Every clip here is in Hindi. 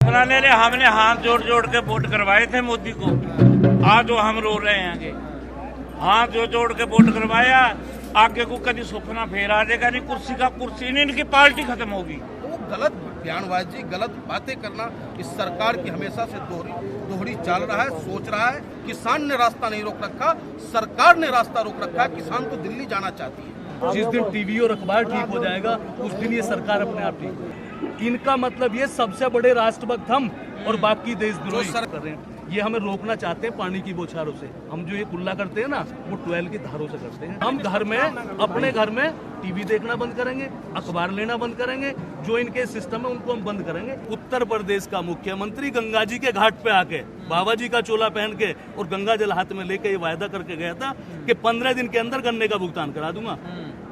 सुपना ले ले। हमने हाथ जोड़ जोड़ के वोट करवाए थे मोदी को, आज वो हम रो रहे हैं आगे। हाथ जोड़ के वोट करवाया, आगे को कभी सुपना फेर आ जाएगा नहीं, कुर्सी का कुर्सी नहीं, इनकी पार्टी खत्म होगी। वो गलत बयानबाजी, गलत बातें करना इस सरकार की हमेशा से दोहरी चाल रहा है, सोच रहा है। किसान ने रास्ता नहीं रोक रखा, सरकार ने रास्ता रोक रखा है। किसान तो दिल्ली जाना चाहती है। जिस दिन टीवी और अखबार ठीक हो जाएगा उस दिन ये सरकार अपने आप ठीक होगी। इनका मतलब ये सबसे बड़े राष्ट्रभक्त हम और बाकी देशद्रोही कर रहे हैं। ये हमें रोकना चाहते हैं पानी की बौछारों से। हम जो ये कुल्ला करते हैं ना, वो 12 की धारों से करते हैं। हम घर में, अपने घर में टीवी देखना बंद करेंगे, अखबार लेना बंद करेंगे, जो इनके सिस्टम है उनको हम बंद करेंगे। उत्तर प्रदेश का मुख्यमंत्री गंगा जी के घाट पे आके बाबा जी का चोला पहन के और गंगा जल हाथ में लेके ये वायदा करके गया था कि 15 दिन के अंदर गन्ने का भुगतान करा दूंगा।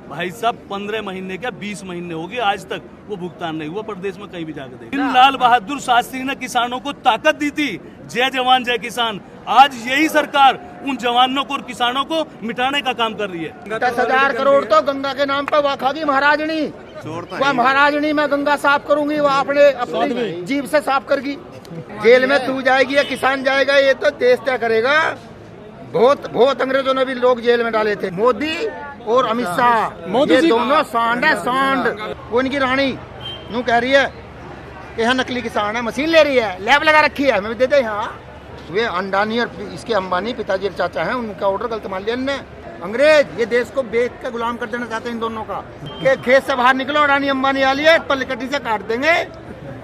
भाई साहब 15 महीने क्या 20 महीने हो गए, आज तक वो भुगतान नहीं हुआ। प्रदेश में कहीं भी जाकर देखिए। लाल बहादुर शास्त्री ने किसानों को ताकत दी थी, जय जवान जय किसान। आज यही सरकार उन जवानों को और किसानों को मिटाने का काम कर रही है। 10,000 करोड़ तो गंगा के नाम पर वह खागी महाराजनी। वह महाराजनी मैं गंगा साफ करूंगी, वह अपने जीभ से साफ करेगी। जेल में तू जाएगी या किसान जाएगा, ये तो देश तय करेगा। बहुत अंग्रेजों ने भी लोग जेल में डाले थे। मोदी और अमित शाह, ये दोनों सांड है, सांड। वो इनकी रानी यूँ कह रही है कि यहाँ नकली किसान है, मशीन ले रही है, लैब लगा रखी है, हमें दे दे। यहाँ वे अंडानी और इसके अंबानी पिताजी और चाचा हैं, उनका ऑर्डर गलत मान लिया इनने। अंग्रेज ये देश को बेच के गुलाम कर देना चाहते हैं इन दोनों का। कि खेत से बाहर निकलो, अडानी अंबानी आ लिए, पलकटी से काट देंगे।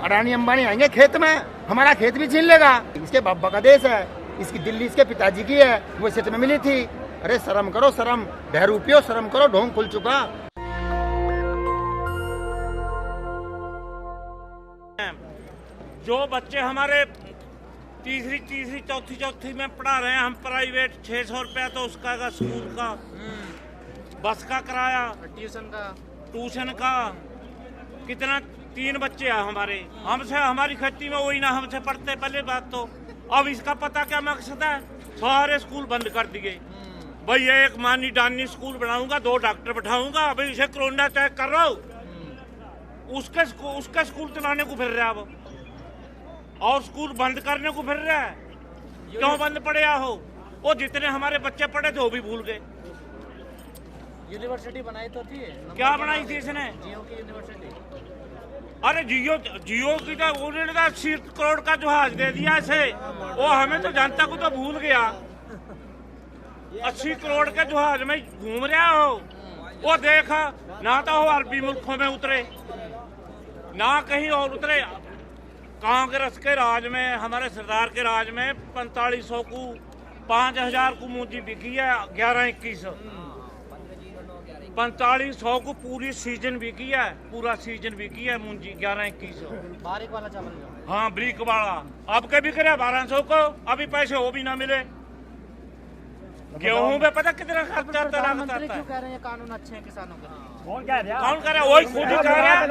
अडानी अंबानी आएंगे खेत में, हमारा खेत भी छीन लेगा। इसके बाबा का देश है, इसकी दिल्ली इसके पिताजी की है, वो सीट में मिली थी। अरे शर्म करो, शर्म। बहरूपियो शर्म करो, ढोंग खुल चुका। जो बच्चे हमारे तीसरी चौथी में पढ़ा रहे हैं, हम प्राइवेट 600 रुपया तो उसका का स्कूल का, बस का किराया, ट्यूशन का कितना। 3 बच्चे हैं हमारे, हमसे हमारी खेती में वही ना हमसे पढ़ते। पहले बात तो अब इसका पता क्या मकसद है, सारे स्कूल बंद कर दिए। भाई एक मानी डानी स्कूल बनाऊंगा, 2 डॉक्टर बैठाऊंगा, अभी इसे कोरोना चेक कर रहा हूँ, उसके स्कूल चलाने को फिर रहा है वो, और स्कूल बंद करने को फिर रहा है। क्यों बंद पड़े हो? वो जितने हमारे बच्चे पढ़े थे वो भी भूल गए। यूनिवर्सिटी बनाई तो थी, क्या बनाई थी इसने? जियो की यूनिवर्सिटी। अरे जियो की तो उन्होंने 80 करोड़ का जहाज दे दिया इसे, वो हमें तो जनता को तो भूल गया। 80 करोड़ के जहाज में घूम रहा हो, वो देखा ना तो वो अरबी मुल्कों में उतरे ना कहीं और उतरे। कांग्रेस के राज में, हमारे सरदार के राज में 4500 को 5000 को मूंजी बिकी है, 11-21 4500 को पूरी सीजन बिकी है, पूरा सीजन बिकी है मूंजी 11-21। बारीक वाला चावल, हाँ ब्रिक वाला। अब के बिक रहा 1200 को, अभी पैसे वो भी ना मिले। गेहूं में पता कितना खर्चा आता है। प्रधानमंत्री क्यों कह रहे हैं कानून अच्छे हैं किसानों के? कौन कह रहा है? वही खुद ही कह रहा है,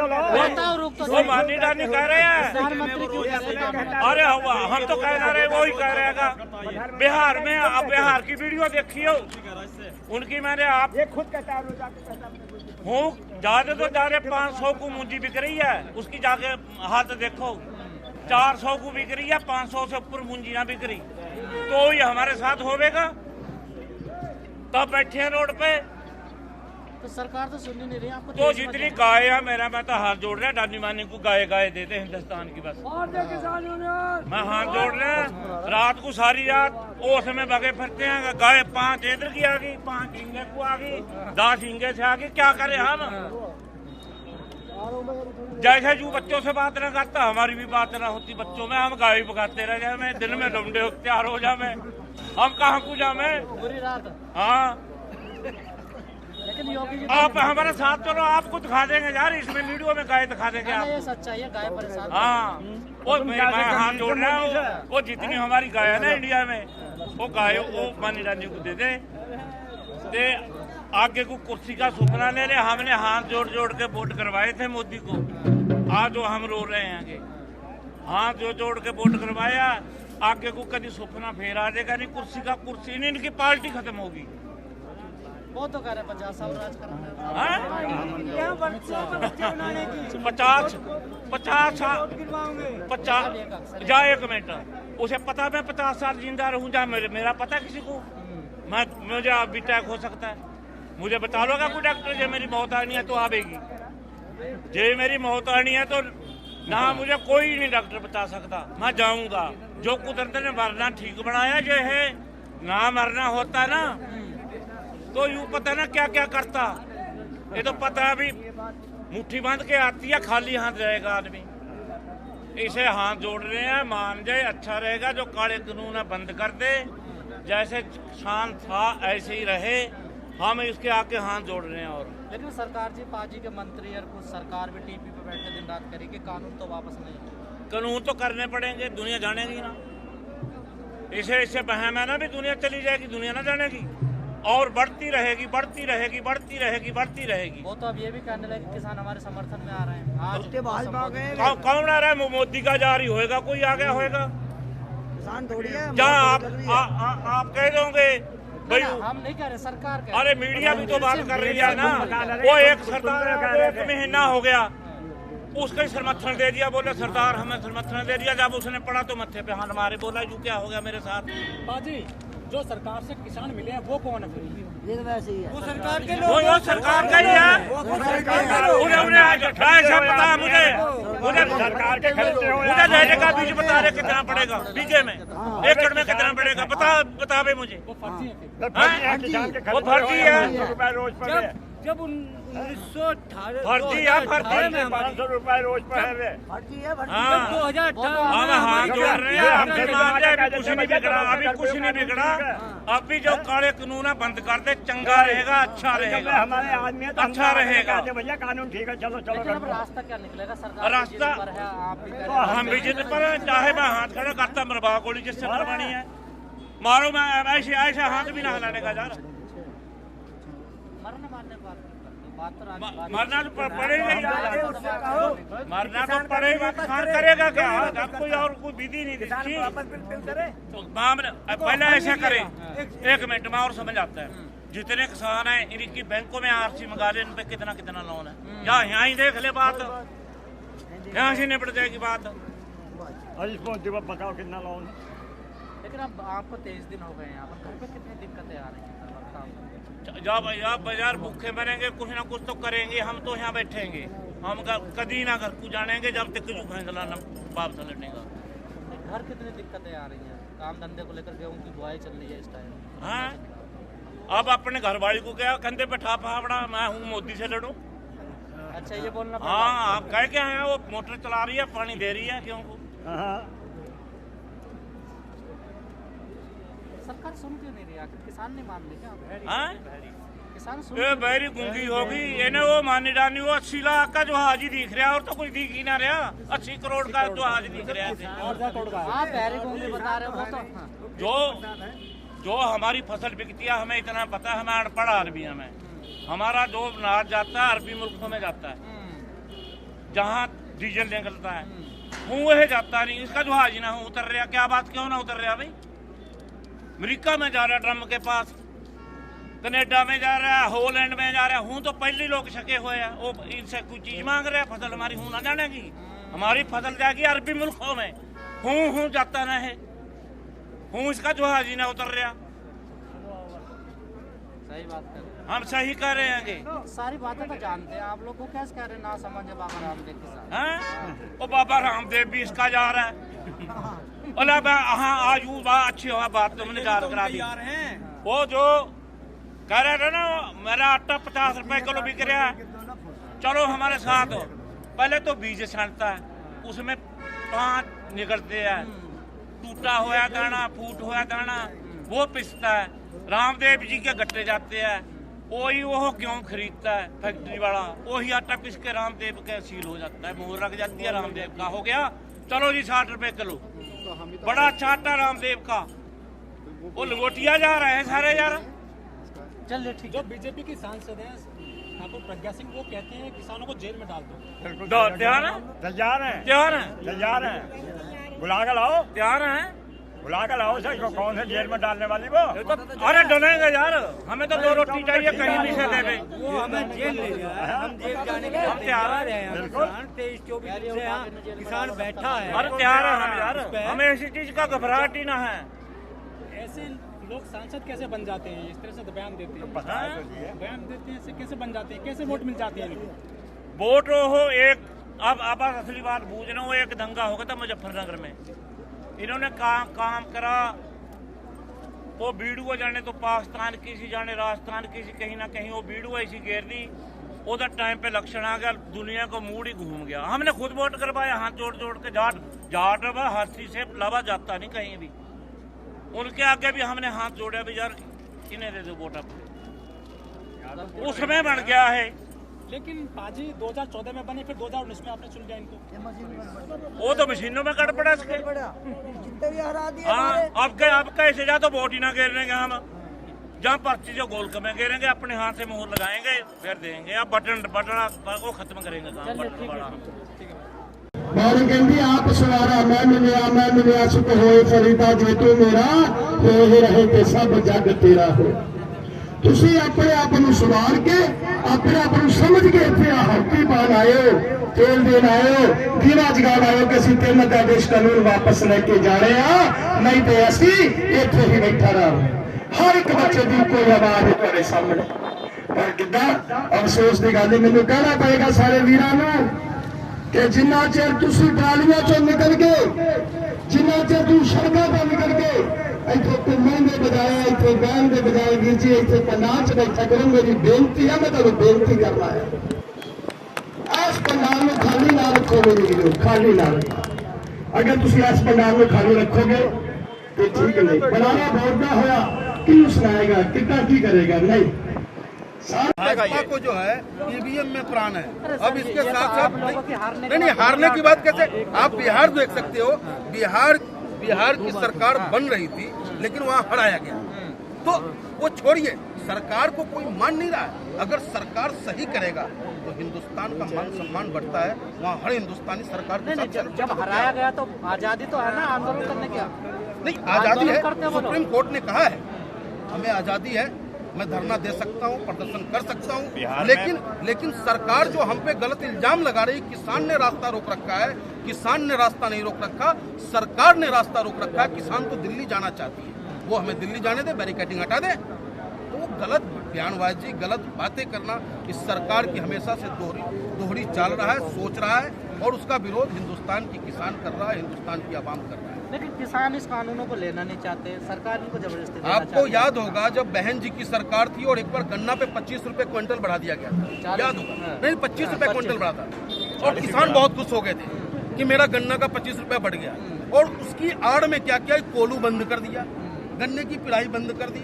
वो मानी डानी कह रहे हैं। प्रधानमंत्री क्यों कह रहे हैं? अरे हम तो कह रहे, वही कह रहेगा। बिहार में, अब बिहार की वीडियो देखी हो उनकी, मैंने आप खुद कहता हूँ, ज्यादा तो ज्यादा 500 को मूंजी बिक रही है, उसकी जाके हाथ देखो। 400 को बिक रही है, 500 से ऊपर मूंजी ना बिक रही। तो ये हमारे साथ होवेगा, तब बैठे हैं रोड पे। तो सरकार तो सुन ही नहीं रही आपको। तो जितनी गाय है, मैं तो हाथ जोड़ रहा, डानी मानी को गाय देते हिंदुस्तान की। बस मैं हाथ जोड़ रहा, रात को सारी रात ओस में बगे फिरते हैं। गाय 5 इधर की आ गई, 5 झींगे को आ गई, 10 झींगे से आ गई। क्या करे हम? जैसे जो बच्चों से बात ना करता, हमारी भी बात ना होती बच्चों में। हम गाय पकाते रह जाए, मैं दिन में लौंडे अख्तियार हो जाए, हम कहाँ को जामे? पूरी रात। हाँ, लेकिन योगी जी आप हमारे साथ चलो, आपको दिखा देंगे यार, इसमें वीडियो में गाय दिखा देंगे आप। ये सच्चाई है, गाय परेशान। हाँ, वो मैं हाथ जोड़ रहा हूँ, वो जितनी हमारी गाय है ना इंडिया में, वो गाय वो मानी रानी को दे दे। आगे को कुर्सी का सुपना ले ले। हमने हाथ जोड़ जोड़ के वोट करवाए थे मोदी को, आज वो हम रो रहे हैं आगे। हाथ जोड़ के वोट करवाया, आगे को कभी सुपना फेर आ जाएगा नहीं, कुर्सी का कुर्सी नहीं, इनकी पार्टी खत्म होगी। बहुत तो कह रहे 50 साल राज करना हाँ? यहाँ बच्चों को बच्चे बनाने की 50 जा 1 मिनट, उसे पता मैं 50 साल जिंदा रहूं, जा मेरा पता किसी को, मुझे अब भी अटैक हो सकता है, मुझे बता लोगा कोई डॉक्टर, जो मेरी मौत आनी है तो आवेगी, जे मेरी मौत आनी है तो ना मुझे कोई नहीं डॉक्टर बता सकता, मैं जाऊंगा। जो कुदरत ने मरना ठीक बनाया, जो है ना मरना होता ना तो यूं पता ना क्या क्या करता। ये तो पता है, अभी मुट्ठी बांध के आती है, खाली हाथ रहेगा आदमी। इसे हाथ जोड़ रहे हैं, मान जाए अच्छा रहेगा, जो काले कानून है बंद कर दे, जैसे शान था ऐसे ही रहे, हम इसके आके हाथ जोड़ रहे हैं। और लेकिन सरकार जी, पाजी के मंत्री और कुछ सरकार भी टीवी पे बैठ के दिन रात करेगी, कानून तो वापस नहीं, कानून तो करने पड़ेंगे, दुनिया जानेगी ना, इसे बहम है ना भी दुनिया चली जाएगी, दुनिया ना जानेगी, और बढ़ती रहेगी बढ़ती रहेगी बढ़ती रहेगी बढ़ती रहेगी। वो तो अब ये भी कहने लगे कि किसान हमारे समर्थन में आ रहे हैं। आज कौन आ रहा है? मोदी का जारी होएगा, कोई आ गया होएगा? किसान थोड़ी है, क्या आप कह दोगे भाई? हम नहीं कह रहे, सरकार कह अरे मीडिया भी तो बात कर रही है ना, वो एक सरदार 1 महीना हो गया, उसका समर्थन दे दिया, बोले सरदार हमें समर्थन दे दिया, जब उसने पढ़ा तो मत्थे पे हाथ मारे, बोला यू क्या हो गया मेरे साथ। बाजी जो सरकार से किसान मिले हैं वो कौन है फिर? ये तो वैसे ही है, वो सरकार के वो सरकार का ही है, उन्हें ऐसा पता है मुझे सरकार के खरीदते हो, मुझे लेने का बीज बता रहे कितना पड़ेगा बीघे में, एकड़ में कितना पड़ेगा, बता भाई मुझे। वो फर्जी है फिर। वो फर्जी है, जब 1918 फर्जी है, फर्जी 500 रुपए रोज पर है। हाँ, हम हाथ जोड़ रहे हैं, हम मान रहे, अभी कुछ नहीं बिगड़ा, अभी कुछ नहीं बिगड़ा, अभी जो काले कानून है बंद कर दे, चंगा रहेगा, अच्छा रहेगा, हमारे आदमी है तो अच्छा रहेगा। भैया कानून ठीक है, चलो चलो लेकिन अब रास्ता क्या निकलेगा? सरकार रास्ता पर है, आप भी कह हम भी जिद पर हैं, चाहे मैं हाथ खड़ा करता मरवा गोली जिससे मरवानी है, मारो, मैं ऐसे हाथ भी ना हिलाने का जा रहा, मरने मारने की बात तो मरना तो पड़ेगा ही, मरना तो पड़ेगा, किसान करेगा क्या? अब कोई और कोई विधि नहीं दिखती तो मामला पहले ऐसा करें। 1 मिनट में और समझ आता है, जितने किसान हैं इनकी बैंकों में आरसी मंगा ले, इन पे कितना कितना लोन है, या यहाँ ही देख ले, बात यहाँ से निपट जाएगी बात। बताओ कितना लोन है। लेकिन अब आपको 23 दिन हो गए हैं यहाँ पर, घर पे कितनी दिक्कतें आ रही हैं? जब बाजार भूखे मरेंगे, कुछ ना कुछ तो करेंगे, हम तो यहाँ बैठेंगे, हम कभी ना घर को जानेंगे जब तक जो फैसला न वापस लड़ने का। घर कितनी दिक्कतें आ रही हैं? काम धंधे को लेकर गेहूं की बुआई चल रही है इस टाइम। हाँ, अब अपने घर वाली को क्या कंधे पे ठा फावड़ा, मैं हूँ मोदी से लड़ूं? अच्छा, ये बोलना हाँ, आप कह क्या है, वो मोटर चला रही है, पानी दे रही है, क्यों को सरकार सुन क्यों नहीं रही? आखिर किसान नहीं मान रहे क्या? हाँ? किसान सुन ये बैरी गूंगी होगी, इन्हें वो मानी डानी, वो 80 लाख का जो हाजी दिख रहा है, और तो कुछ दिख ही ना रहा, 80 करोड़ का जो हाजी दिख रहा है। आप बैरी गूंगी बता रहे हो, वो तो जो हमारी फसल बिकती है, हमें इतना पता है, हमें अनपढ़ आदमी, हमें हमारा जो अनाज जाता है अरबी मुल्कों में जाता है, जहाँ डीजल निकलता है, वह जाता नहीं, इसका जो हाजी ना उतर रहा, क्या बात, क्यों ना उतर रहा भाई? अमेरिका में जा रहा है ड्रम के पास, कनेडा में जा रहा है, हॉलैंड में जा रहा है, हूँ तो पहले लोग सके हुए हैं, वो इनसे कोई चीज मांग रहे हैं, फसल हमारी हूँ ना जानेगी, हमारी फसल जाएगी अरबी मुल्कों में, हूँ जाता ना है, हूँ इसका जो हाजी ना उतर रहा। सही बात कर रहे हम सही कह रहे हैं हैं। सारी बातें तो जानते हैं, आप लोग को कैसे कह रहे हैं ना समझे बाबा रामदेव के साथ? हैं? वो बाबा रामदेव भी इसका जा रहा है, बोला हाँ आज वो अच्छी हुआ बात तुमने याद करा दी। वो जो कह रहे थे ना, मेरा आटा 50 रुपए किलो बिक रहा है, चलो हमारे साथ। पहले तो बीज छांटता है, उसमें 5 निकलते हैं, टूटा हुआ दाना, फूट हुआ दाना, वो पिसता है, रामदेव जी के गट्टे जाते हैं, वही वो क्यों खरीदता है फैक्ट्री वाला, वही आटा पिस के रामदेव के सील हो जाता है, मोहर लग जाती है, रामदेव का हो गया, चलो जी 60 रुपए किलो, बड़ा अच्छा आटा रामदेव का। वो लंगोटिया जा रहे हैं सारे यार। चलिए ठीक। जो बीजेपी की सांसद हैं ठाकुर प्रज्ञा सिंह, वो कहते हैं किसानों को जेल में डाल दो। तैयार है, तैयार है, तैयार है, तैयार है, बुला कर लाओ। तैयार है, बुला कर लाओ सर, इसको कौन से जेल में डालने वाली वो? अरे डलेंगे यार, हमें तो 2 रोटी चाहिए कहीं भी से दे दे। वो हमें जेल ले रहा है, हम जेल जाने के हम तैयार हैं। किसान 23-24 दिन से यहाँ किसान बैठा है। अरे तैयार है हम यार, हमें ऐसी चीज का घबराहट ही ना है। ऐसे लोग सांसद कैसे बन जाते हैं? इस तरह से तो बयान देते हैं, बयान देते हैं, ऐसे कैसे बन जाते हैं? कैसे वोट मिल जाते हैं इनको? वोट हो एक, अब असली बात बूझना, वो एक दंगा हो गया था मुजफ्फरनगर में, इन्होंने काम करा, वो वीडियो जाने तो पाकिस्तान की सी, जाने राजस्थान की सी, कहीं ना कहीं वो वीडियो ऐसी घेर दी, उधर टाइम पे लक्षण आ गया, दुनिया को मूड ही घूम गया। हमने खुद वोट करवाया, हाथ जोड़ जोड़ के, जाट हाथी से लावा जाता नहीं कहीं भी, उनके आगे भी हमने हाथ जोड़ा भी यार इन्हें दे दो वोट, अब उसमें बन गया है। लेकिन पाजी 2014 में बने, फिर 2019 में आपने चुन लिया इनको। वो तो मशीनों में कट पड़ा इसके। हाँ, अब कैसे जा तो वोट ही ना गिरेंगे हम, जहाँ पर्ची जो गोल में गिरेंगे, अपने हाथ से मोहर लगाएंगे, फिर देंगे। अब बटन वो खत्म करेंगे काम, बटन बड़ा। बारी कहती आप सवारा मैं मिलिया सुख होए फरीदा जे तू मेरा हो रहे ते सब जग तेरा हो। तुसी अपने आप ਨੂੰ ਸਵਾਰ ਕੇ ਆਪਣੇ ਆਪ ਨੂੰ ਸਮਝ ਕੇ ਇੱਥੇ ਹੌਕੀ ਪਾਣ ਆਇਓ, ਤੇਲ ਦੇਣ ਆਇਓ, ਦੀਵਾ ਜਗਾਉਣ ਆਇਓ ਕਿ ਅਸੀਂ 3 ਆਦੇਸ਼ ਕਾਨੂੰਨ ਵਾਪਸ ਲੈ ਕੇ ਜਾਣੇ ਆ, ਨਹੀਂ ਤੇ ਅਸੀਂ ਇੱਥੇ ਹੀ ਬੈਠਾ ਰਹਾਂਗੇ। ਹਰ ਇੱਕ ਬੱਚੇ ਦੀ ਕੋਈ ਆਵਾਜ਼ ਹੈ ਤੁਹਾਡੇ ਸਾਹਮਣੇ। ਪਰ ਕਿੱਦਾਂ ਅਫਸੋਸ ਦੀ ਗੱਲ ਮੈਨੂੰ ਕਹਿਣਾ ਪਏਗਾ ਸਾਰੇ ਵੀਰਾਂ ਨੂੰ ਕਿ ਜਿੰਨਾ ਚਿਰ ਤੁਸੀਂ ਟਰਾਲੀਆਂ ਚੋਂ ਨਿਕਲ ਗਏ, ਜਿੰਨਾ ਚਿਰ ਤੁਸੀਂ ਸੜਕਾਂ ਤੋਂ ਨਿਕਲ ਗਏ, ਇੱਥੇ ਘੁੰਮਣ ਦੇ ਬਜਾਏ, ਇੱਥੇ ਬਹਿਣ ਦੇ ਬਜਾਏ ਵੀਰ ਜੀ ਇੱਥੇ ਪੰਡਾਲ 'ਚ ਬੈਠਾ ਕਰੋ। ਮੇਰੀ ਬੇਨਤੀ ਹੈ, ਮੈਂ ਤੁਹਾਨੂੰ ਬੇਨਤੀ ਕਰਨਾ ਹੈ, ਇਸ ਪੰਡਾਲ ਨੂੰ ਖਾਲੀ ਨਾ ਰੱਖੋ ਮੇਰੀ ਵੀਰੋ, ਖਾਲੀ ਨਾ ਰੱਖੋ। ਅਗਰ ਤੁਸੀਂ ਇਸ ਪੰਡਾਲ ਨੂੰ ਖਾਲੀ ਰੱਖੋਗੇ ਤੇ ਠੀਕ ਨਹੀਂ, ਬਣਾਣਾ ਵੋਟ ਦਾ ਹੋਇਆ ਕਿਹਨੂੰ ਸੁਣਾਏਗਾ, ਕਿੱਦਾਂ ਕੀ ਕਰੇਗਾ? नहीं भाजपा को जो है ईवीएम में प्राण है। अब इसके साथ साथ हारने नहीं हारने की बात कैसे, आप बिहार देख सकते हो, बिहार की सरकार बन रही थी लेकिन वहाँ हराया गया, तो वो छोड़िए, सरकार को कोई मान नहीं रहा है। अगर सरकार सही करेगा तो हिंदुस्तान का मान सम्मान बढ़ता है, वहाँ हर हिंदुस्तानी सरकार के साथ। जब हराया गया तो आजादी तो है ना आंदोलन करने की? नहीं, आजादी है, सुप्रीम कोर्ट ने कहा है हमें आजादी है, मैं धरना दे सकता हूँ, प्रदर्शन कर सकता हूँ, लेकिन सरकार जो हम पे गलत इल्जाम लगा रही, किसान ने रास्ता रोक रखा है, किसान ने रास्ता नहीं रोक रखा, सरकार ने रास्ता रोक रखा है। किसान तो दिल्ली जाना चाहती है, वो हमें दिल्ली जाने दे, बैरिकेडिंग हटा दे। तो वो गलत बयानबाजी, गलत बातें करना इस सरकार की हमेशा से दोहरी चाल रहा है, सोच रहा है, और उसका विरोध हिंदुस्तान की किसान कर रहा है, हिंदुस्तान की आवाम कर रहा है। लेकिन किसान इस कानूनों को लेना नहीं चाहते, सरकार इनको जबरदस्ती देना आपको चाहती है। याद होगा जब बहन जी की सरकार थी और एक बार गन्ना पे 25 रुपए क्विंटल बढ़ा दिया गया था, याद होगा? नहीं, 25 रुपए क्विंटल बढ़ा था, और किसान बहुत खुश हो गए थे कि मेरा गन्ना का 25 रुपए बढ़ गया। और उसकी आड़ में क्या किया, कोलू बंद कर दिया, गन्ने की पिड़ाई बंद कर दी,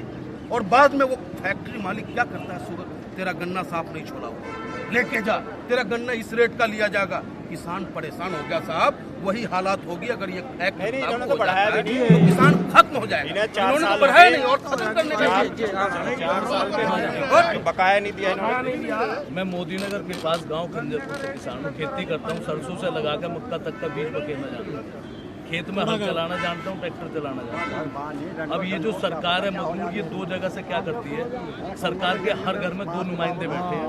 और बाद में वो फैक्ट्री मालिक क्या करता है, सूरत तेरा गन्ना साफ नहीं छोड़ा हुआ, लेके जा, तेरा गन्ना इस रेट का लिया जाएगा। किसान परेशान हो गया साहब, वही हालात होगी अगर ये फैक्ट्री तो किसान खत्म हो जाएगा। इन्होंने तो बढ़ाया नहीं और खत्म करने का बकाया नहीं दिया इन्होंने। मैं मोदी नगर के पास गांव खंजरपुर से किसान हूँ, खेती करता हूँ, सरसों से लगा के मक्का तक का बीज बकेना जानता हूँ, खेत में हल चलाना जानता हूँ, ट्रैक्टर चलाना जानता हूँ। अब ये जो सरकार है मजबूर, ये 2 जगह से क्या करती है, सरकार के हर घर में 2 नुमाइंदे बैठे हैं,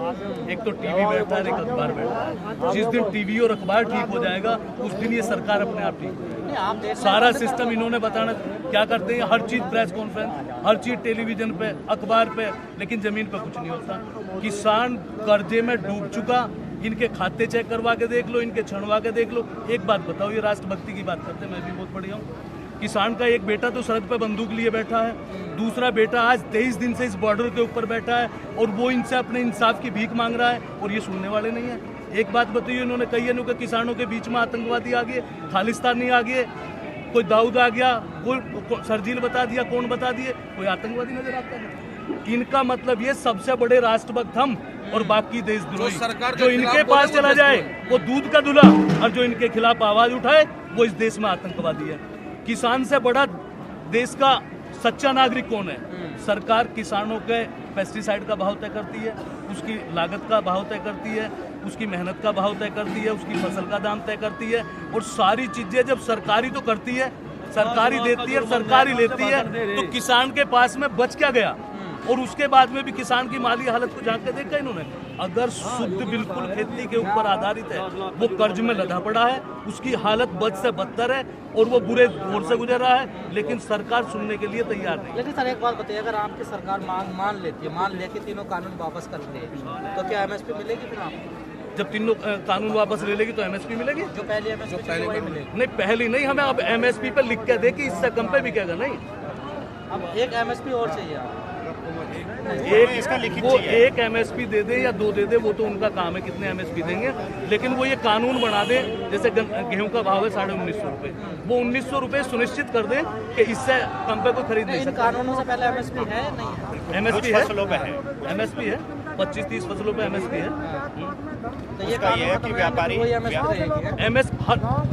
एक तो टीवी बैठा है, एक अखबार बैठा है। जिस दिन टीवी और अखबार ठीक हो जाएगा उस दिन ये सरकार अपने आप ठीक हो जाएगी। सारा सिस्टम इन्होंने बताना क्या करते हैं, हर चीज प्रेस कॉन्फ्रेंस, हर चीज टेलीविजन पे, अखबार पे, लेकिन जमीन पे कुछ नहीं होता। किसान कर्जे में डूब चुका, इनके खाते चेक करवा के देख लो, इनके छणवा के देख लो। एक बात बताओ, ये राष्ट्रभक्ति की बात करते हैं, मैं भी बहुत बढ़िया हूँ। किसान का एक बेटा तो सड़क पे बंदूक लिए बैठा है, दूसरा बेटा आज 23 दिन से इस बॉर्डर के ऊपर बैठा है और वो इनसे अपने इंसाफ की भीख मांग रहा है, और ये सुनने वाले नहीं है। एक बात बताइए, इन्होंने कही है कि किसानों के बीच में आतंकवादी आ गए, खालिस्तानी आ गए, कोई दाऊद आ गया, कोई सरजील बता दिया, कौन बता दिए, कोई आतंकवादी नजर आता है? इनका मतलब ये सबसे बड़े राष्ट्रभक्त हम और बाकी देशद्रोही, जो इनके पास चला जाए वो दूध का दूल्हा, और जो इनके खिलाफ आवाज उठाए वो इस देश में आतंकवादी है। किसान से बड़ा देश का सच्चा नागरिक कौन है? सरकार किसानों के पेस्टिसाइड का भाव तय करती है, उसकी लागत का भाव तय करती है, उसकी मेहनत का भाव तय करती है, उसकी फसल का दाम तय करती है, और सारी चीजें जब सरकारी तो करती है सरकारी देती है, सरकारी लेती है, तो किसान के पास में बच क्या गया? और उसके बाद में भी किसान की माली हालत को झांक के देखा इन्होंने। अगर शुद्ध बिल्कुल खेती के ऊपर आधारित है, वो कर्ज में लदा पड़ा है, उसकी हालत बद से बदतर है और वो बुरे दौर से गुजर रहा है, लेकिन सरकार सुनने के लिए तैयार नहीं। लेकिन सर एक बात बताइए, अगर आपकी सरकार मान लेती है, मान लिया कि तीनों कानून वापस कर ले, तो क्या MSP मिलेगी फिर आपको? जब तीनों कानून वापस ले लेगी तो MSP मिलेगी? जो पहले MSP थी वही मिलेगी? नहीं, पहली नहीं, हमें अब MSP पे लिख के दे कि इससे कम पे बिकेगा नहीं। अब एक MSP और चाहिए आपको? एक MSP दे दे या 2 दे दे, वो तो उनका काम है, कितने MSP देंगे, लेकिन वो ये कानून बना दे, जैसे गेहूं का भाव है 1950 रुपए, वो 1900 रुपए सुनिश्चित कर दे कि इससे कम पे कोई खरीद नहीं इन सकता। कानूनों से पहले MSP है नहीं है? MSP है, MSP है, 25-30 फसलों पे MSP है। तो ये कानून खत्म व्यापारी वही MSP रहेगी?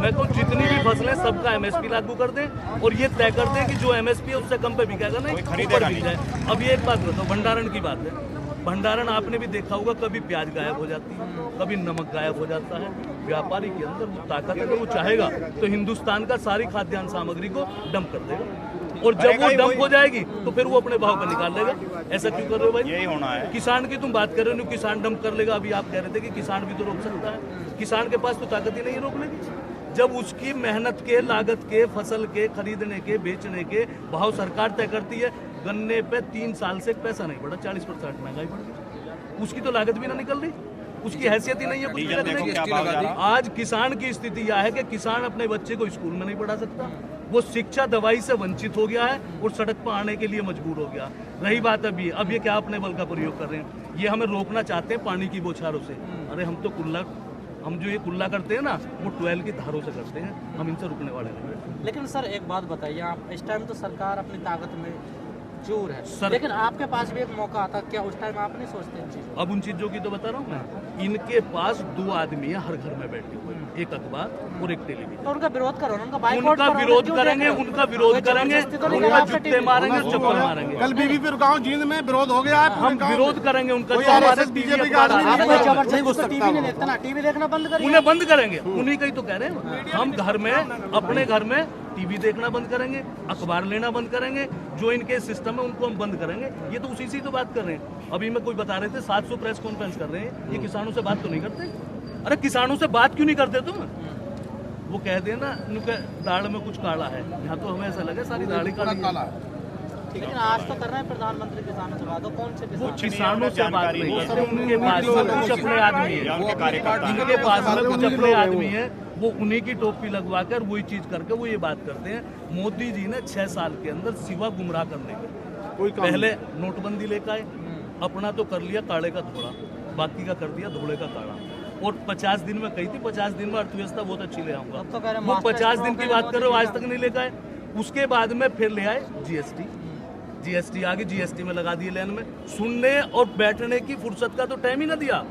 मैं तो जितनी भी फसलें सबका MSP लागू कर दें और ये तय कर दें कि जो MSP है उससे कम पे बिकेगा नहीं, ऊपर बिक जाए। अब ये एक बात बताओ, भंडारण की बात है, भंडारण आपने भी देखा होगा, कभी प्याज गायब हो जाती है, कभी नमक गायब हो जाता है। व्यापारी के अंदर वो ताकत है, अगर वो चाहेगा तो हिंदुस्तान का सारी खाद्यान्न सामग्री को डंप कर देगा, और जब वो डंप हो जाएगी तो फिर वो अपने भाव का निकाल लेगा। ऐसा क्यों कर रहे हो भाई? यही होना है। किसान की तुम बात कर रहे हो, किसान डंप कर लेगा, अभी आप कह रहे थे कि किसान भी तो रोक सकता है। किसान के पास तो ताकत ही नहीं है रोकने की। जब उसकी मेहनत के, लागत के, फसल के खरीदने के, बेचने के भाव सरकार तय करती है। गन्ने पे 3 साल से पैसा नहीं बढ़ा, 40% महंगाई बढ़ गई, उसकी तो लागत भी ना निकल रही, उसकी हैसियत ही नहीं है कुछ भी लगने की। आज किसान की स्थिति यह है कि किसान अपने बच्चे को स्कूल में नहीं पढ़ा सकता, वो शिक्षा दवाई से वंचित हो गया है और सड़क पर आने के लिए मजबूर हो गया। रही बात अब ये क्या अपने बल का प्रयोग कर रहे हैं, ये हमें रोकना चाहते हैं पानी की बौछारों से। अरे हम जो ये कुल्ला करते हैं ना, वो 12 की धारों से करते हैं, हम इनसे रुकने वाले नहीं। लेकिन सर एक बात बताइए, आप इस टाइम तो सरकार अपनी ताकत में चूर है, लेकिन आपके पास भी एक मौका आता, क्या उस टाइम आप नहीं सोचते इन चीजों? अब उन चीजों की तो बता रहा हूँ मैं। इनके पास 2 आदमी है हर घर में बैठे हुए, एक अखबार और एक टेलीविजन। तो उनका विरोध करो ना, उनका बाइकआउट उनका करो, विरोध क्यों करेंगे, देख रहे हो? उनका विरोध करेंगे, उनका जूते मारेंगे, चप्पल मारेंगे। कल बीबीपुर गांव जींद में विरोध हो गया है, हम विरोध करेंगे उनका, जो कोई हमारे RSS बीजेपी टीवी का आदमी अखबार नहीं आते हैं, जबरदस्ती घुस सकता टीवी नहीं देखता ना, टीवी देखना बंद करिए। उन्हें बंद करेंगे, उन्हीं का ही तो कह रहे हैं। हम घर में, अपने घर में टीवी देखना बंद करेंगे, अखबार लेना बंद करेंगे, जो इनके सिस्टम है उनको हम बंद करेंगे। ये तो उसी से तो बात कर रहे हैं। अभी मैं कोई बता रहे थे 700 प्रेस कॉन्फ्रेंस कर रहे हैं, ये किसानों से बात तो नहीं करते। अरे किसानों से बात क्यों नहीं करते तुम? वो कह देना उनके दाढ़ में कुछ काला है, यहाँ तो हमें ऐसा लगे सारी दाढ़ी काला है। लेकिन आज तो कर रहे हैं प्रधानमंत्री किसानों से बात, तो कौन से वो किसान? किसानों से बात नहीं करते, उनके पास कुछ अपने आदमी है, इनके पास में कुछ अपने आदमी है, वो उन्हीं की टोपी लगवा कर वही चीज करके वो ये बात करते हैं। मोदी जी ने 6 साल के अंदर सिवा गुमराह करने के पहले नोटबंदी लेकर आए, अपना तो कर लिया काले का धोड़ा, बाकी का कर दिया धोड़े का काला। और 50 दिन में कही थी 50 दिन में अर्थव्यवस्था बहुत अच्छी ले आऊंगा, अब तो कह रहे हैं वो मास्टर 50 दिन स्ट्रोक की के बात कर रहे हो, मोदी आज तक नहीं लेकर आए। उसके बाद में फिर ले आए जीएसटी आ गई, जीएसटी में लगा दिए लेन में, सुनने और बैठने की फुर्सत का तो टाइम ही ना दिया।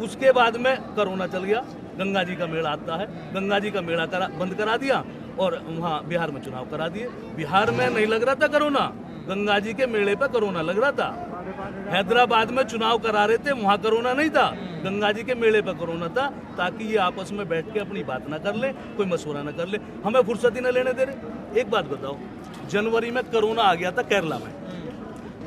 उसके बाद में कोरोना चल गया, गंगा जी का मेला आता है, गंगा जी का मेला बंद करा दिया और वहाँ बिहार में चुनाव करा दिए। बिहार में नहीं लग रहा था कोरोना, गंगा जी के मेले पे कोरोना लग रहा था। हैदराबाद में चुनाव करा रहे थे, वहाँ कोरोना नहीं था, गंगा जी के मेले पे कोरोना था, ताकि ये आपस में बैठ के अपनी बात ना कर ले, कोई मशवरा ना कर ले, हमें फुर्सत ही ना लेने दे रहे। एक बात बताओ, जनवरी में कोरोना आ गया था केरला में,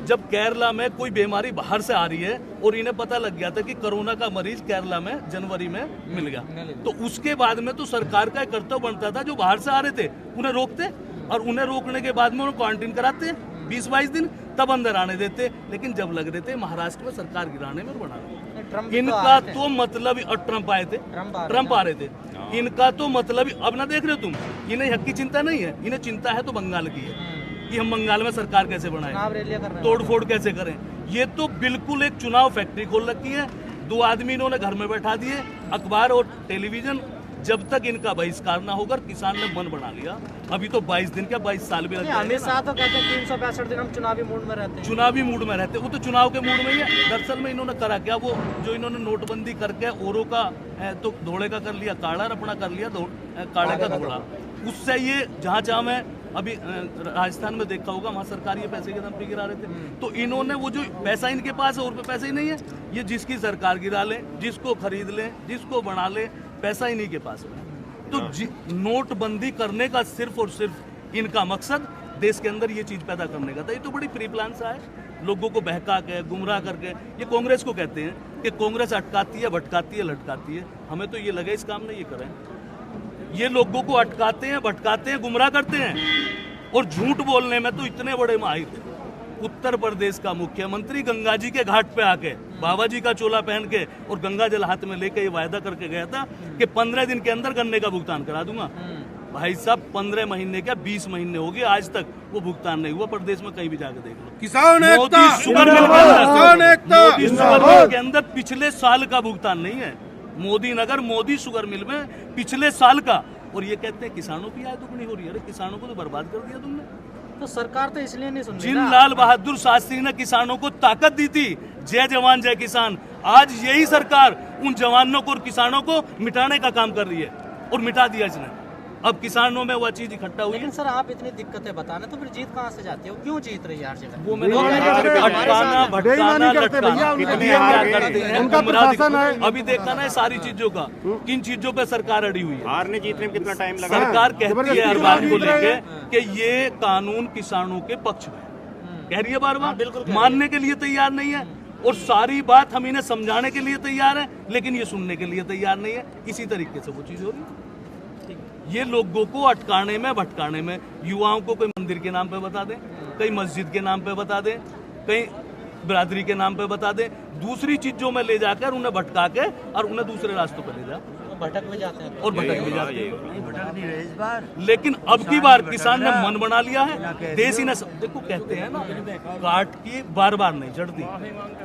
जब केरला में कोई बीमारी बाहर से आ रही है और इन्हें पता लग गया था कि कोरोना का मरीज केरला में जनवरी में मिल गया, तो उसके बाद में तो सरकार का एक कर्तव्य बनता था, जो बाहर से आ रहे थे उन्हें रोकते, और उन्हें रोकने के बाद में उन्हें क्वारंटीन कराते 20-22 दिन, तब अंदर आने देते। लेकिन जब लग रहे थे महाराष्ट्र में सरकार गिराने में बनाने, इनका तो मतलब, और ट्रम्प आए थे, ट्रम्प आ रहे थे, इनका तो मतलब, अब ना देख रहे हो तुम, इन्हें हक की चिंता नहीं है, इन्हें चिंता है तो बंगाल की है कि हम बंगाल में सरकार कैसे बनाएं, तोड़ फोड़ कैसे करें। ये तो बिल्कुल एक चुनाव फैक्ट्री खोल रखी है। 2 आदमी इन्होंने घर में बैठा दिए, अखबार और टेलीविजन। जब तक इनका बहिष्कार ना होगा, किसान ने मन बना लिया। अभी तो 22 दिन क्या 22 साल भी लग गए। अमित शाह तो कहते हैं 365 दिन हम चुनावी मूड में रहते हैं। चुनावी मूड में रहते, वो तो चुनाव के मूड में ही है। दरअसल में इन्होंने करा क्या, वो जो इन्होंने नोटबंदी करके औरों का तो धोड़े का कर लिया काला, अपना कर लिया काले का धोड़ा। उससे ये जहाँ मैं अभी राजस्थान में देखा होगा, वहाँ सरकार ये पैसे के दम पे गिरा रहे थे, तो इन्होंने वो जो पैसा इनके पास है और पे पैसे ही नहीं है, ये जिसकी सरकार गिरा ले, जिसको खरीद ले, जिसको बना ले, पैसा इन्हीं के पास है। तो नोटबंदी करने का सिर्फ और सिर्फ इनका मकसद देश के अंदर ये चीज पैदा करने का था। ये तो बड़ी प्री प्लान सा है, लोगों को बहका के गुमराह करके। ये कांग्रेस को कहते हैं कि कांग्रेस अटकाती है, भटकाती है, लटकाती है। हमें तो ये लगे इस काम में ये करें। ये लोगों को अटकाते हैं, भटकाते हैं, गुमराह करते हैं और झूठ बोलने में तो इतने बड़े माहिर। उत्तर प्रदेश का मुख्यमंत्री गंगा जी के घाट पे आके बाबा जी का चोला पहन के और गंगा जल हाथ में लेके ये वायदा करके गया था कि 15 दिन के अंदर गन्ने का भुगतान करा दूंगा। भाई साहब 15 महीने क्या 20 महीने हो गए, आज तक वो भुगतान नहीं हुआ। प्रदेश में कहीं भी जाकर देख लो। किसान एकता, मोदी शुगर मिल के अंदर पिछले साल का भुगतान नहीं है। मोदी नगर मोदी शुगर मिल में पिछले साल का, और ये कहते हैं किसानों की आय दुगनी हो रही है। अरे किसानों को तो बर्बाद कर दिया तुमने। तो सरकार तो इसलिए नहीं सुन रही जिन ना। लाल बहादुर शास्त्री ने किसानों को ताकत दी थी, जय जवान जय किसान, आज यही सरकार उन जवानों को और किसानों को मिटाने का काम कर रही है और मिटा दिया इसने। अब किसानों में वह चीज इकट्ठा हुई। लेकिन सर आप इतनी दिक्कतें बताने तो फिर जीत कहाँ से जाती है? क्यों जीत रही है हर जगह? वो मैंने अटकाना भटकाना लटकाना। अभी देखा ना सारी चीजों का, किन चीजों पे सरकार अड़ी हुई है। हारने जीतने में कितना टाइम लगा? सरकार कहती है हर बात को लेके कि ये कानून किसानों के पक्ष में कह रही है, बार बार मानने के लिए तैयार नहीं है। और सारी बात हम इन्हें समझाने के लिए तैयार है, लेकिन ये सुनने के लिए तैयार नहीं है। इसी तरीके से वो चीज हो रही है। ये लोगों को अटकाने में भटकाने में, युवाओं को कोई मंदिर के नाम पे बता दें, कहीं मस्जिद के नाम पे बता दें, कहीं बिरादरी के नाम पे बता दें, दूसरी चीजों में ले जाकर उन्हें भटका के और उन्हें दूसरे रास्तों पर ले जा भटक भी जाते हैं और भटक भी जाते हैं। लेकिन अब की बार किसान ने मन बना लिया है। देश ही न देखो कहते हैं ना, काट की बार बार नहीं चढ़ती।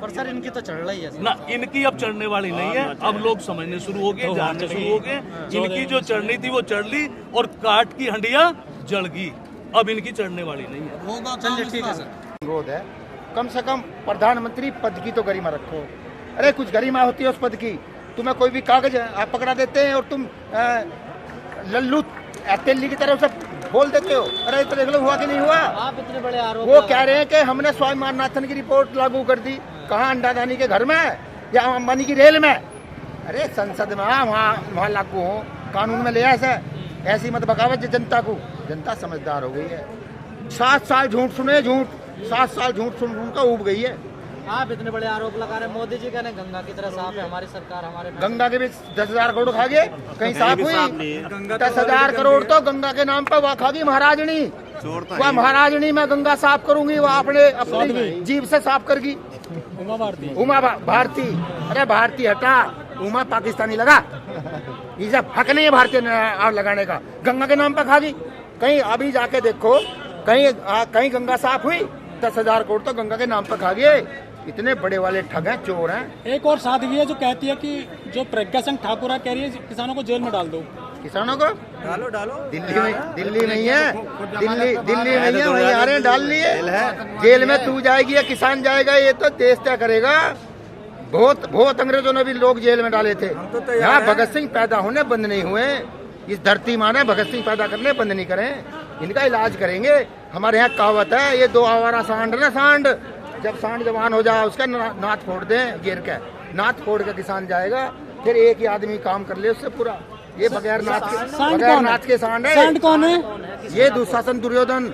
पर सर इनकी तो चढ़ रही है ना, इनकी अब चढ़ने वाली नहीं है। अब लोग समझने शुरू हो गए, जानने शुरू हो गए। इनकी जो चढ़नी थी वो चढ़ ली और काट की हंडिया जल गई। अब इनकी चढ़ने वाली नहीं है। चलिए ठीक है सर। अनुरोध है, कम से कम प्रधानमंत्री पद की तो गरिमा रखो। अरे कुछ गरिमा होती है उस पद की। तुम्हें कोई भी कागज आप पकड़ा देते हैं और तुम लल्लू तेली की तरफ से बोल देते हो। अरे तो देख लो हुआ कि नहीं हुआ। आप इतने बड़े आरोप वो कह रहे हैं कि हमने स्वामीनाथन की रिपोर्ट लागू कर दी। कहाँ? अंडादानी के घर में या अंबानी की रेल में? अरे संसद में वहाँ लागू हो, कानून में ले ऐसी मत बगावत जनता को। जनता समझदार हो गई है। 7 साल झूठ सुने, 7 साल झूठ सुन कर उब गई है। आप इतने बड़े आरोप लगा रहे हैं। मोदी जी कहने गंगा की तरह साफ है हमारी सरकार, हमारे गंगा के भी 10,000 करोड़ खा गए, कहीं साफ हुई? 10,000 करोड़ तो गंगा के नाम पर वहाँ खा गई महाराजनी। वह महाराजनी मैं गंगा साफ करूंगी, वह अपने जीभ से साफ करगी। उमा भारती। अरे भारती हटा, उमा पाकिस्तानी लगा। ये सब हक नहीं है भारतीय लगाने का। गंगा के नाम पर खा गई। कहीं अभी जाके देखो, कहीं गंगा साफ हुई? 10,000 करोड़ तो गंगा के नाम पर खा गए। इतने बड़े वाले ठग हैं, चोर हैं। एक और साधवी है जो कहती है कि जो प्रज्ञा सिंह ठाकुर कह रही है किसानों को जेल में डाल दो। किसानों को डालो। दिल्ली नहीं है, दिल्ली नहीं है, वहीं आ रहे हैं, डाल लिए जेल में। तू जाएगी या किसान जाएगा, ये तो देश तय करेगा। बहुत अंग्रेजों ने भी लोग जेल में डाले थे। यहाँ भगत सिंह पैदा होने बंद नहीं हुए। इस धरती माँ ने भगत सिंह पैदा करने बंद नहीं करें। इनका इलाज करेंगे। हमारे यहाँ कहावत है, ये 2 आवारा सांड ना सांड, जब सांड जवान हो जाए उसका नाथ फोड़ दें गिर के। नाथ फोड़ के किसान जाएगा, फिर एक ही आदमी काम कर ले उससे पूरा। ये बगैर नाथ के सांड है। सांड कौन है? ये दुशासन, दुर्योधन,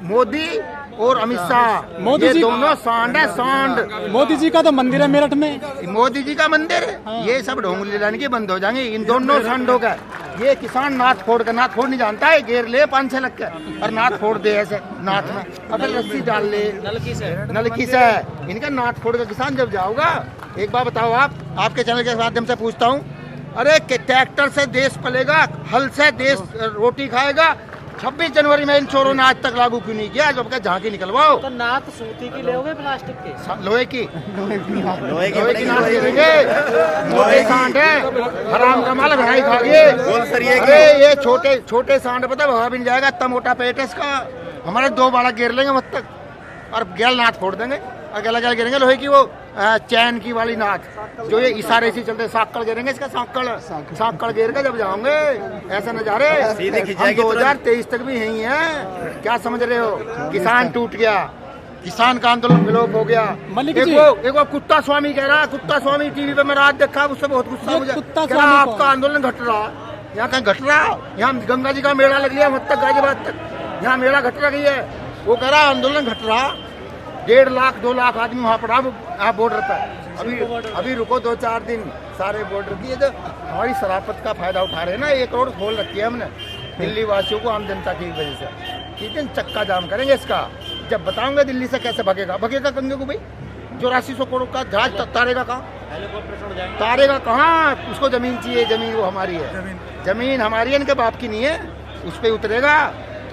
मोदी और अमित शाह, ये दोनों सांड है, सांड। मोदी जी का तो मंदिर है मेरठ में। मोदी जी का मंदिर, ये सब ढोंगली लाने की बंद हो जाएंगे इन दोनों सांडों का। ये किसान नाथ फोड़ नहीं जानता है, घेर ले 5-6 लग के और नाथ फोड़ दे ऐसे नाथ में, और फिर रस्सी डाल ले नलकी से। इनका नाथ फोड़ का किसान जब जाओगा। एक बार बताओ, आपके चैनल के माध्यम से पूछता हूँ, अरे ट्रैक्टर से देश पलेगा, हल से देश रोटी खाएगा। 26 जनवरी में इन चोरों ने आज तक लागू क्यों नहीं किया? जब झांकी निकलवाओ। तो नाथ सूती की लोगे प्लास्टिक के? लोहे की नाथ लेंगे। मोटे सांड है, हराम का माल भराई खा गए। अरे ये छोटे सांड पता भाव भी नहीं जाएगा, इतना मोटा पेट है इसका। हमारे 2 बाड़ा घेर लेंगे मत तक और गैल नाथ फोड़ देंगे। और गैला गिरेंगे लोहे की, वो चैन की वाली नाथ, जो ये इशारे से चलते। साकड़ गिरेंगे इसका, साकड़ गिर के जब जाओगे ऐसा नजारे। हम 2023 तक भी यही है। क्या समझ रहे हो? किसान टूट गया, किसान का आंदोलन विलोप हो गया। एक वो कुत्ता स्वामी कह रहा, कुत्ता स्वामी टीवी पे मैं रात देखा, उससे बहुत गुस्सा मुझे। कह रहा आपका आंदोलन घट रहा। यहाँ कहीं घट रहा? यहाँ गंगा जी का मेला लग लिया मत तक, गाजियाबाद तक। यहाँ मेला घट रही है, वो कह रहा आंदोलन घट रहा, 1.5 लाख 2 लाख आदमी वहाँ पड़ा बॉर्डर पर। अभी रुको 2-4 दिन, सारे बॉर्डर की तो हमारी शराफत का फायदा उठा रहे हैं ना। 1 करोड़ खोल रखी है हमने दिल्ली वासियों को, आम जनता की वजह से। ठीक है, चक्का जाम करेंगे इसका। जब बताऊंगा दिल्ली से कैसे भगेगा गंगे को भाई। 8400 करोड़ का जहाज तारेगा कहाँ? तारेगा कहाँ? उसको जमीन चाहिए, जमीन वो हमारी है, जमीन हमारी है, इनके बाप की नहीं है। उस पर उतरेगा,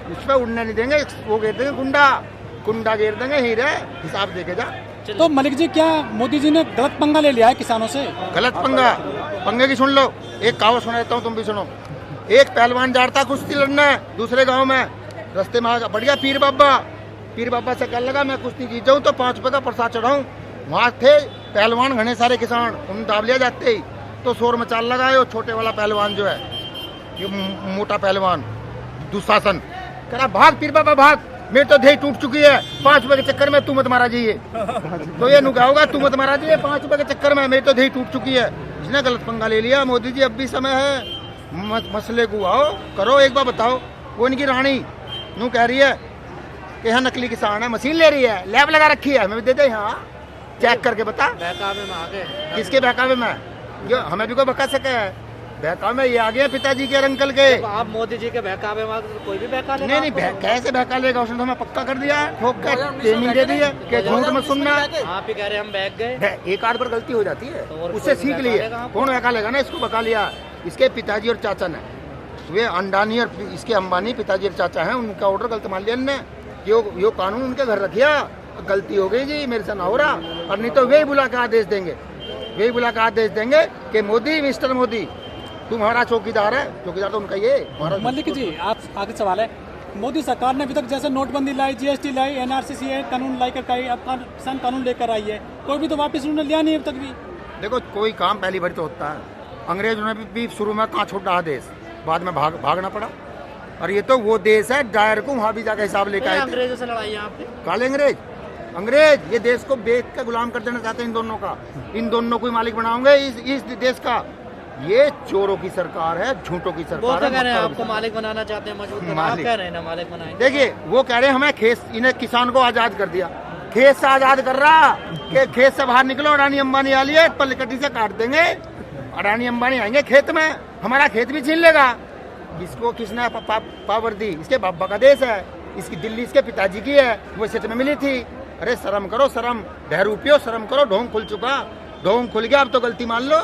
उस पर उड़ने नहीं देंगे, वो घेर देंगे कुंडा घेर देंगे, हीरे हिसाब देके जा। तो मलिक जी, क्या मोदी जी ने गलत पंगा ले लिया है किसानों से? गलत पंगे की सुन लो, एक कहावत सुना देता हूँ, तुम भी सुनो। एक पहलवान जा रहा था कुश्ती लड़ना दूसरे गांव में, रास्ते में बढ़ गया पीर बाबा से कह लगा मैं कुश्ती जीत जाऊँ तो 5 रुपए का प्रसाद चढ़ाऊँ। वहाँ थे पहलवान घने सारे किसान, उन दाब लिया जाते ही तो शोर मचाल लगा। वो छोटे वाला पहलवान जो है, ये मोटा पहलवान दुशासन, कह रहा भाग पीर बाबा भाग, मेरी तो देह टूट चुकी है, 5 रुपए के चक्कर में तू मत मारा जाइए। तो ये नुका होगा, तू मत मारा जाइए, 5 रुपए के चक्कर में मेरी तो देह टूट चुकी है। इसने गलत पंगा ले लिया। मोदी जी अब भी समय है, मसले को आओ करो, एक बार बताओ। वो इनकी रानी यूँ कह रही है कि यहाँ नकली किसान है, मशीन ले रही है, लैब लगा रखी है, हमें भी दे दे यहाँ चेक करके बता। बहकावे में आगे किसके बहकावे में? जो हमें भी कोई बका सके है बहकावे में, ये आ गए पिताजी के और अंकल के। तो आप मोदी जी के बहकावे में तो कोई भी बहका लेगा? नहीं कैसे बहका लेगा? उसने तो हमें पक्का कर दिया है, ठोक कर ट्रेनिंग दे दी है कि झूठ मत सुनना। आप ही कह रहे हम बहक गए। एक आध बार गलती हो जाती है, उससे सीख लिए। कौन बहका लेगा ना? इसको बका लिया इसके पिताजी और चाचा ने। वे अंडानी और इसके अंबानी पिताजी और चाचा हैं, उनका ऑर्डर गलत मान लिया इनने। यो कानून उनके घर रखिया, गलती हो गई जी, मेरे से ना हो रहा। और नहीं तो वे बुला के आदेश देंगे, कि मोदी, मिस्टर मोदी तुम हमारा चौकीदार है। चौकीदार तो उनका ये। मलिक जी, आप आगे सवाल है, मोदी सरकार ने अभी तक जैसे नोटबंदी लाई, GST लाई, NRC कानून लाई कर किसान कानून लेकर आई है, कोई भी तो वापस उन्होंने लिया नहीं अब तक भी। देखो कोई काम पहली बार तो होता है। अंग्रेजों ने भी शुरू में कहाँ छोड़ रहा देश, बाद में भागना पड़ा। और ये तो वो देश है डायर को वहाँ भी जाकर हिसाब लेकर आए थे। अंग्रेजों से लड़ाई आपने? काले अंग्रेज ये देश को बेच के गुलाम कर देना चाहते हैं। इन दोनों को मालिक बनाओगे इस देश का। ये चोरों की सरकार है, झूठों की सरकार है। वो तो कह रहे हैं आपको मालिक बनाना चाहते हैं, मजबूत आप कह रहे हैं ना मालिक बनाएंगे। देखिए वो कह रहे हैं हमें इन्हें किसान को आजाद कर दिया, खेत से आजाद कर रहा कि खेत से बाहर निकलो, अडानी अंबानी आ लिए पलकटी से काट देंगे। अडानी अंबानी आएंगे खेत में, हमारा खेत भी छीन लेगा। इसको किसने पावर दी? इसके बाबा का देश है, इसकी दिल्ली इसके पिताजी की है, वो सेट में मिली थी। अरे शर्म करो, शर्म बहरूपियो, शर्म करो। ढोंग खुल चुका, ढोंग खुल गया। अब तो गलती मान लो।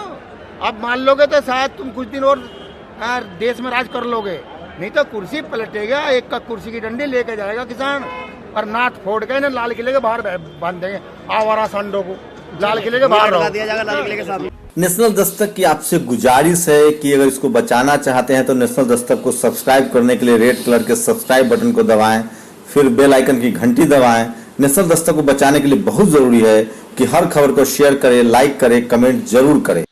अब मान लोगे तो शायद तुम कुछ दिन और देश में राज कर लोगे, नहीं तो कुर्सी पलटेगा। एक का कुर्सी की डंडी लेके जाएगा किसान, और नाथ फोड़ के इन्हें लाल किले के बाहर बांध देंगे। आवारा सांडों को लाल किले के बाहर लगा दिया जाएगा, लाल किले के साथ। नेशनल दस्तक की आपसे गुजारिश है कि अगर इसको बचाना चाहते हैं तो नेशनल दस्तक को सब्सक्राइब करने के लिए रेड कलर के सब्सक्राइब बटन को दबाएं, फिर बेल आइकन की घंटी दबाएं। नेशनल दस्तक को बचाने के लिए बहुत जरूरी है कि हर खबर को शेयर करें, लाइक करें, कमेंट जरूर करें।